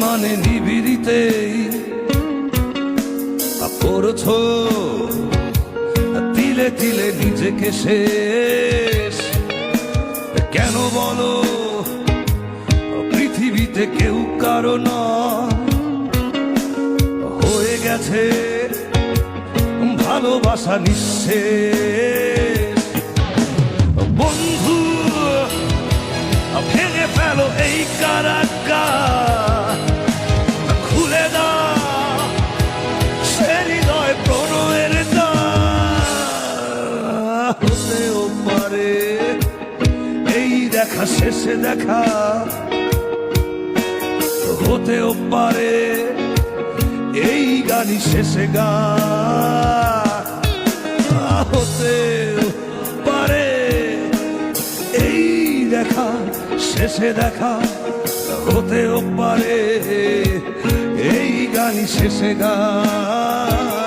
মানে নিবিড়িতেই করছ তিলে তিলে নিজেকে শেষ। কেন বলো পৃথিবীতে কেউ কারো নয়, হয়ে গেছে ভালোবাসা নিঃশেষ। বন্ধু ভেঙে ফেলো এই কারাগার, খুলে দাও সে হৃদয় প্রণয়ের দ্বার। হতেও পারে এই দেখা শেষে দেখা, হতেও পারে এই গানই শেষে গান, হতেও পারে এই দেখা শেষে দেখা, হতেও পারে এই গানই শেষে গান।